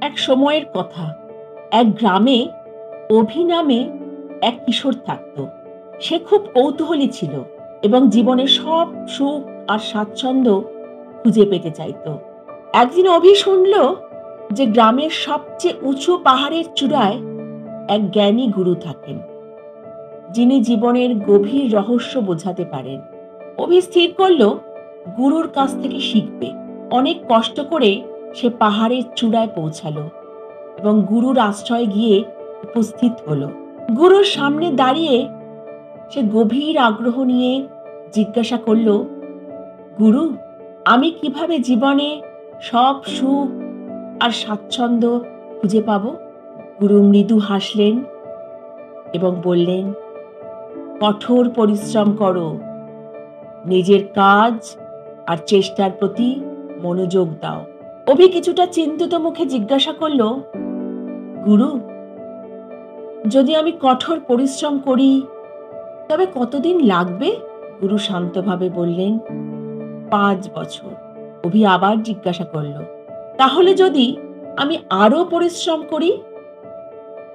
এক সময়ের কথা। এক গ্রামে অভি নামে এক কিশোর থাকত। সে খুব কৌতূহলী ছিল এবং জীবনের সব সুখ আর স্বাচ্ছন্দ্য খুঁজে পেতে চাইত। একদিন অভি শুনল যে গ্রামের সবচেয়ে উঁচু পাহাড়ের চূড়ায় এক জ্ঞানী গুরু থাকেন, যিনি জীবনের গভীর রহস্য বোঝাতে পারেন। অভি স্থির করল গুরুর কাছ থেকে শিখবে। অনেক কষ্ট করে সে পাহাড়ের চূড়ায় পৌঁছালো এবং গুরুর আশ্রয়ে গিয়ে উপস্থিত হলো। গুরুর সামনে দাঁড়িয়ে সে গভীর আগ্রহ নিয়ে জিজ্ঞাসা করল, গুরু, আমি কিভাবে জীবনে সব সুখ আর স্বাচ্ছন্দ্য খুঁজে পাব? গুরু মৃদু হাসলেন এবং বললেন, কঠোর পরিশ্রম করো, নিজের কাজ আর চেষ্টার প্রতি মনোযোগ দাও। অভি কিছুটা চিন্তিত মুখে জিজ্ঞাসা করল, গুরু, যদি আমি কঠোর পরিশ্রম করি তবে কতদিন লাগবে? গুরু শান্তভাবে বললেন, 5 বছর। অভি আবার জিজ্ঞাসা করল, তাহলে যদি আমি আরো পরিশ্রম করি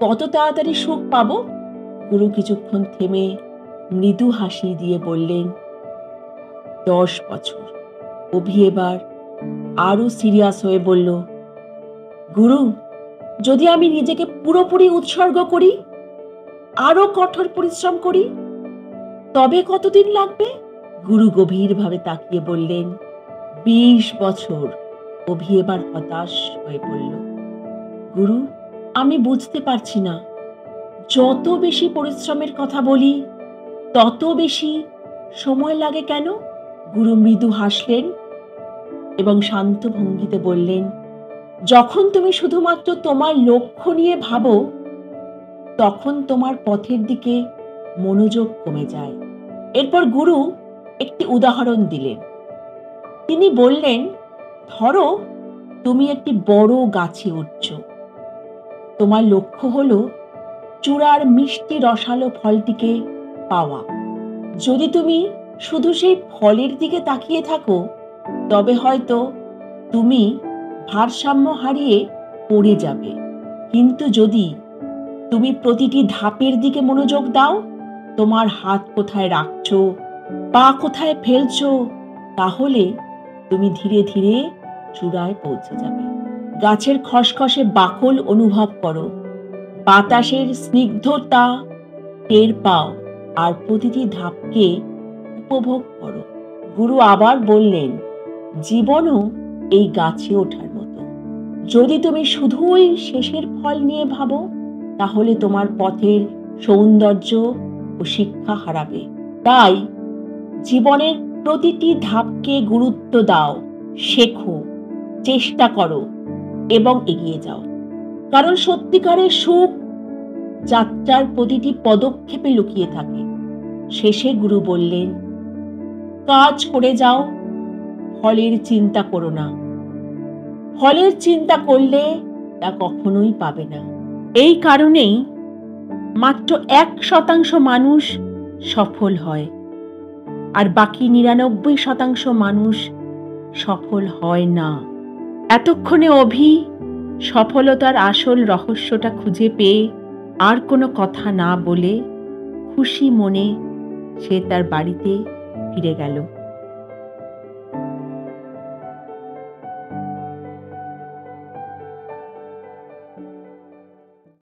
কত তাড়াতাড়ি সুখ পাবো? গুরু কিছুক্ষণ থেমে মৃদু হাসি দিয়ে বললেন, 10 বছর। অভি এবার আরো সিরিয়াস হয়ে বলল, গুরু, যদি আমি নিজেকে পুরোপুরি উৎসর্গ করি, আরো কঠোর পরিশ্রম করি, তবে কতদিন লাগবে? গুরু গভীরভাবে তাকিয়ে বললেন, 20 বছর। অভি এবার হতাশ হয়ে পড়ল, গুরু, আমি বুঝতে পারছি না, যত বেশি পরিশ্রমের কথা বলি তত বেশি সময় লাগে কেন? গুরু মৃদু হাসলেন এবং শান্ত ভঙ্গিতে বললেন, যখন তুমি শুধুমাত্র তোমার লক্ষ্য নিয়ে ভাবো তখন তোমার পথের দিকে মনোযোগ কমে যায়। এরপর গুরু একটি উদাহরণ দিলেন। তিনি বললেন, ধরো তুমি একটি বড় গাছে উঠছ। তোমার লক্ষ্য হলো চূড়ার মিষ্টি রসালো ফলটিকে পাওয়া। যদি তুমি শুধু সেই ফলের দিকে তাকিয়ে থাকো তবে হয়তো তুমি ভারসাম্য হারিয়ে পড়ে যাবে। কিন্তু যদি তুমি প্রতিটি ধাপের দিকে মনোযোগ দাও, তোমার হাত কোথায় রাখছো, পা কোথায় ফেলছো, তাহলে তুমি ধীরে ধীরে চূড়ায় পৌঁছে যাবে। গাছের খসখসে বাকল অনুভব করো, বাতাসের স্নিগ্ধতা টের পাও আর প্রতিটি ধাপকে উপভোগ করো। গুরু আবার বললেন, জীবনও এই গাছে ওঠার মতো। যদি তুমি শুধুই শেষের ফল নিয়ে ভাবো তাহলে তোমার পথের সৌন্দর্য ও শিক্ষা হারাবে। তাই জীবনের প্রতিটি ধাপকে গুরুত্ব দাও, শেখো, চেষ্টা করো এবং এগিয়ে যাও। কারণ সত্যিকারের সুখ যাত্রার প্রতিটি পদক্ষেপে লুকিয়ে থাকে। শেষে গুরু বললেন, কাজ করে যাও, ফলের চিন্তা করো না। ফলের চিন্তা করলে তা কখনোই পাবে না। এই কারণেই মাত্র 1% মানুষ সফল হয় আর বাকি 99% মানুষ সফল হয় না। এতক্ষণে অভি সফলতার আসল রহস্যটা খুঁজে পেয়ে আর কোনো কথা না বলে খুশি মনে সে তার বাড়িতে ফিরে গেল।